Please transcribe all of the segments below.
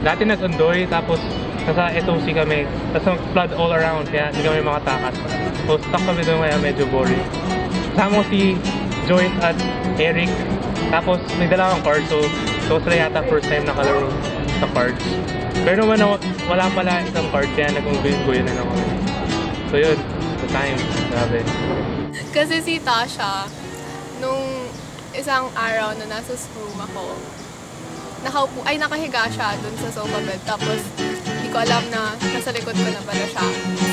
Dati nag-Undoy, tapos nasa SOC kami. Tapos flood all around, kaya hindi kami makatakas. So stuck kami doon kaya medyo boring. Kasama ko si Joyce at Eric. Tapos nagdala akong card, so sila yata first time nakalaro sa cards. Pero naman wala pala isang card, kaya nag-Undoy na ako. So yun, the time, grabe. Kasi si Tasha, nung isang araw na nasa room ako, nakahiga siya dun sa sofa bed. Tapos, hindi ko alam na nasa likod ko na pala siya.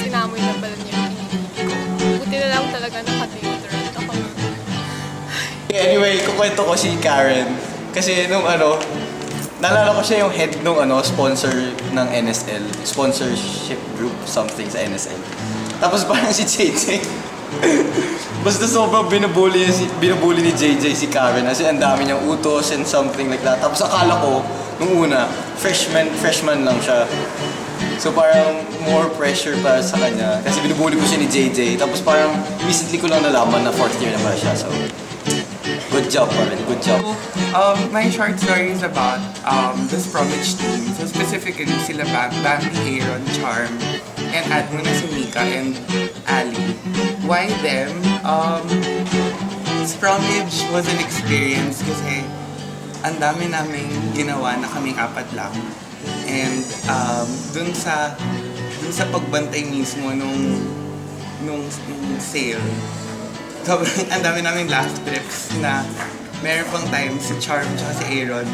Sinamoy na pala niya yung pinipili ko. Buti na lang talaga naka-deodorant ako. Anyway, kukwento ko si Karen. Kasi nung naalala ko siya yung head nung sponsor ng NSL. Sponsorship group something sa NSL. Tapos parang si JJ. Basta sobrang binubuli ni JJ si Karen kasi ang dami niyang utos and something like that. Tapos akala ko, nung una, freshman lang siya. So parang more pressure para sa kanya kasi binubuli ko siya ni JJ. Tapos parang recently ko lang nalaman na 4th year na pala siya. So, good job pa rin, good job. My short story is about this Promage team. So specifically sila Bambi, Aaron, Charm, and add mo na si Mika and Ali. Why them? Promage was an experience kasi ang dami naming ginawa na kaming apat lang. And dun sa pagbantay mismo nung sale, sobrang ang dami naming last trips na meron pang time si Charm at si Aaron.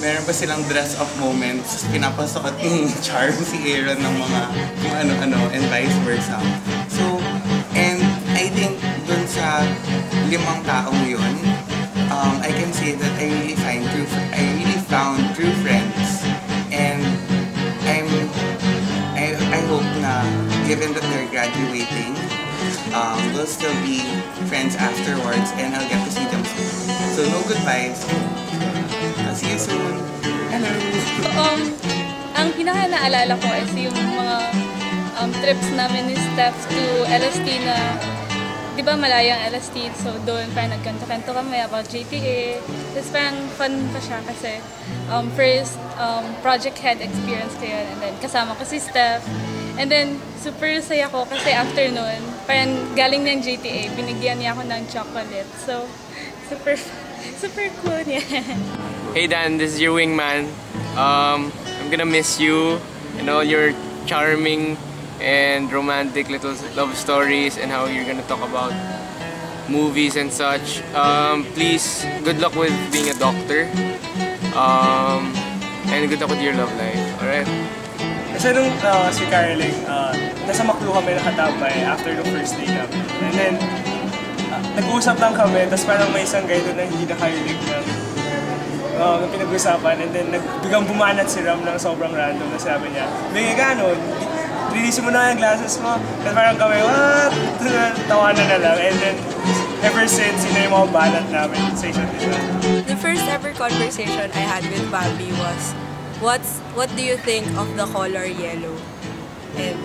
Meron pa silang dress-up moments. Pinapasok ni Charm si Aaron ng mga kung ano-ano and vice versa. So, and I think dun sa 5 taong yun, I can say that I really found true friends. And I hope na given that they're graduating, we'll still be friends afterwards and I'll get to see them soon. So no goodbyes. I'll see you soon. Hello! Ang pinaka-naalala ko is yung mga trips namin ni Steph to LST na, di ba malayang LST, so doon parang nagkanto-kanto kami about JTA. Tapos parang fun pa siya kasi first project head experience ko yun, and then kasama ko si Steph. And then super saya ko kasi after nun, parang galing ng JTA, binigyan niya ako ng chocolate. So super cool niya. Hey Dan, this is your wingman. I'm gonna miss you and all your charming and romantic little love stories and how you're gonna talk about movies and such. Please, good luck with being a doctor. And good luck with your love life, alright? Kasi nung si Caroline, nasa Maklo kami nakatambay after the first day namin. And then, nag-uusap lang kami, tapos parang may isang guy doon na hindi nakarinig ng pinag-usapan. And then, biglang bumanat si Ram ng sobrang random na sabi niya, "Bigay ka, no? Release mo na yung glasses mo." Tapos parang kami, what? Tawanan na lang. And then, ever since, yun yung mga banat namin sa isa't isa. The first ever conversation I had with Bambi was, what do you think of the color yellow? And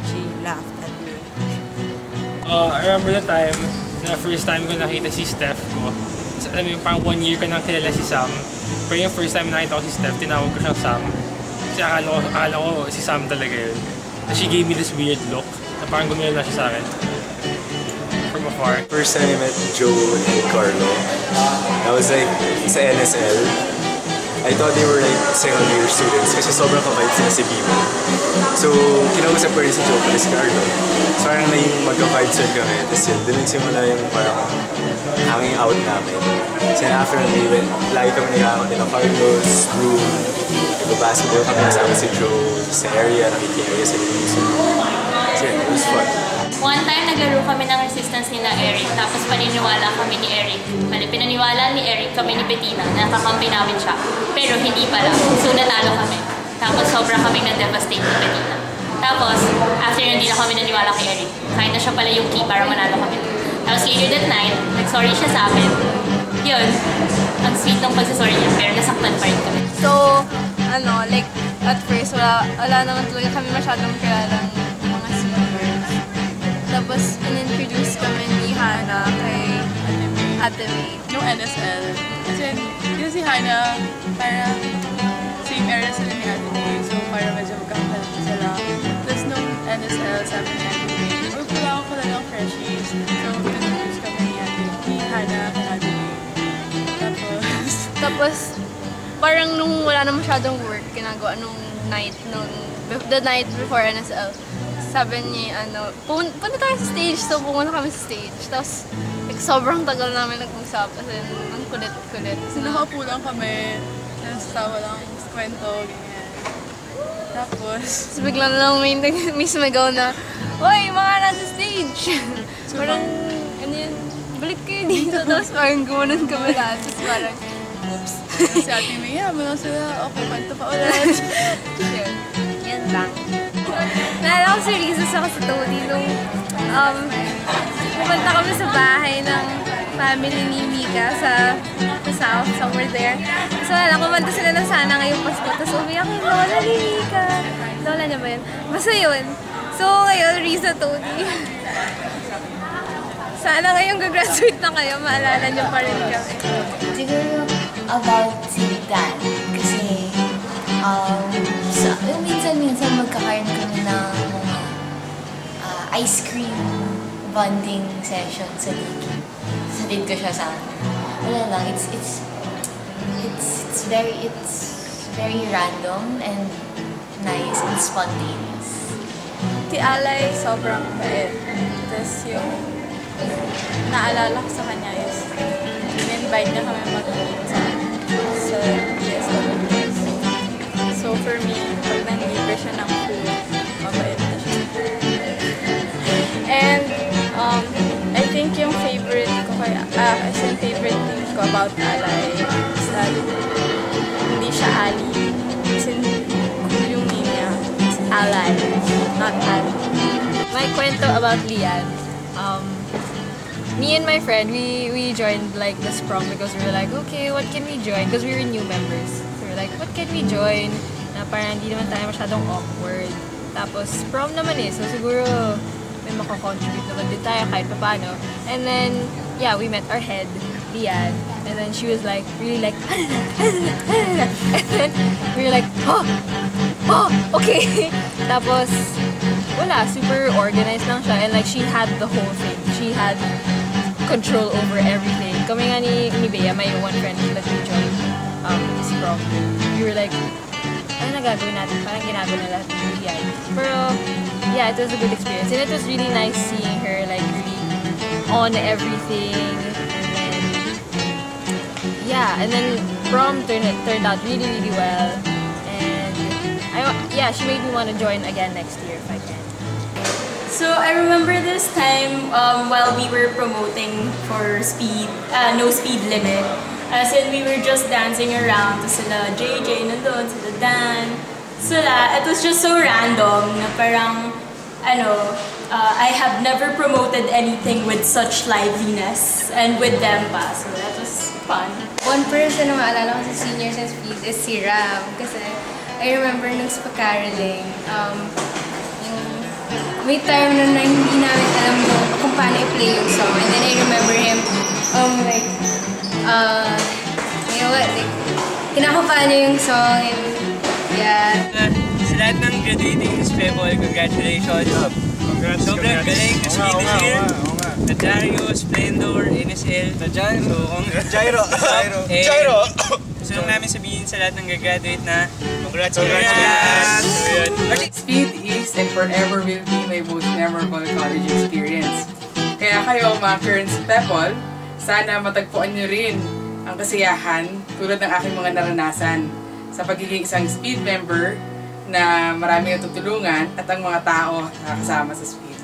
she laughed at me. I remember the time, na first time ko nakita si Steph ko. Alam mo yung parang 1 year ko nang kilala si Sam. Pero yung first time nakita ko si Steph, tinawag ko siyang Sam. Kasi akala ko si Sam talaga yun. And she gave me this weird look, na parang gumila na siya sa akin. From afar. First time I met Joe and Carlo, I was like, sa NSL. I thought they were like second year students kasi sobrang kabait sila si Bibo. So, kinausap ko rin si Joe at si Carlo. So, parang naging magka-vibes kami. Tapos yun, doon nagsimula yung parang hanging out namin. So, after we went, lagi kami nag-hangout din ng Carlo's room. Nag-basketball kami kasama si Joe sa area, nakikinig sa room. So, yun, it was fun. One time, naglaro kami ng resistance ni na Eric, tapos paniniwala kami ni Eric. Pinaniwala ni Eric kami ni Bettina, nakakampi namin siya. Pero hindi pala, so natalo kami. Tapos sobra kaming na-devastate ni Bettina. Tapos, after yun, hindi na kami naniwala kay Eric. Kahit na siya pala yung key para manalo kami. Tapos later that night, nag-sorry siya sa akin. Yun, ang sweet ng pagsasorry niya, pero nasaktan pa rin kami. So, like, at first, wala naman talaga kami masyadong kilalang mga swimmers. Tapos, in-introduce kami ni Hana kay Ate May. Yung NSL. Kasi si Hana, parang same area sila ni Ate May. So, para medyo magkakalit sila. Tapos nung NSL, sabi ni Ate May, wala ako talagang freshies. So, pinag-introduce kami ni Hannah and Ate May. Tapos, parang nung wala na masyadong work, ginagawa nung the night before NSL, sabi niya, punta tayo sa stage. So, pumunta kami sa stage. Tapos, sobrang tagal namin nag-usap. Kasi, ang kulit-kulit. So, nakaupo lang kami. Tapos, tawa lang yung kwento, ganyan. Tapos, bigla na lang may sumigaw na, "Hoy, mga nasa stage!" Parang, balik kayo dito. Tapos, parang gumanon kami lahat. Tapos, parang, oops. Si Ate May, mga sila, okay, kwento pa ulit. Yan lang. Naalala ko si Riza sa Tony nung pupunta kami sa bahay ng family ni Mika sa South, somewhere there. So kumanta sila ng Sana ngayong Pasko. Tapos umiyak yung lola ni Mika. Lola niya ba yun? Basta yun. So ngayon, Riza, Tony. Sana ngayong gagraduate na kayo, maalala niyo pa rin kami. Siguro about si Dan. Kasi minsan magkakaroon kami ng ice cream bonding session sa Liki. Salid ko siya sa akin. Wala lang, it's very random and nice and spontaneous. Si Alay, sobrang bait. Tapos yung naalala ko sa kanya is in-invite niya kami mag-meet sa DSWS. So for me, pag nang-libre siya ng food, mabait na siya. And I think yung favorite thing ko about Alay is that hindi siya Ali. Kasi yung name niya is Alay, not Ali. My kwento about Lian. Me and my friend, we joined like this prom because we were like, okay, what can we join? Because we were new members. So we were like, what can we join? Na parang hindi naman tayo masyadong awkward. Tapos prom naman eh, so siguro may makakontribute naman din tayo kahit paano. And then, yeah, we met our head, Lian. And then she was like, really like, and then we were like, oh, okay. Tapos, wala, super organized lang siya. And like, she had the whole thing. She had control over everything. Kami nga ni Bea, may one friend that we joined this prom. We were like, ano na gagawin natin? Parang ginagawa na lahat ng BI. Pero, yeah, it was a good experience. And it was really nice seeing her, like, really on everything. And then, yeah, and then prom turned out really, really well. And, she made me want to join again next year if I can. So I remember this time while we were promoting for no speed limit. As in, we were just dancing around. To sila JJ nandun, sila Dan. It was just so random na parang, I have never promoted anything with such liveliness and with them pa. So that was fun. One person na maalala ko sa seniors and speed is si Ram. Kasi I remember nung sa pag-caroling, may time na hindi namin alam kung paano i-play yung song. And then I remember him, kinakapahan niya yung song. And, yeah. Sa lahat ng graduating this Pebble, congratulations. Sobrang galing ng speed this year. Dario, Splendor, NSL. Gyro! Gusto lang namin sabihin sa lahat ng gagraduate na Congrats! Speed is and forever will be my most memorable college experience. Kaya kayo mga current Pebble, sana matagpuan nyo rin ang kasiyahan tulad ng aking mga naranasan sa pagiging isang speed member na marami natutulungan at ang mga tao na kasama sa speed.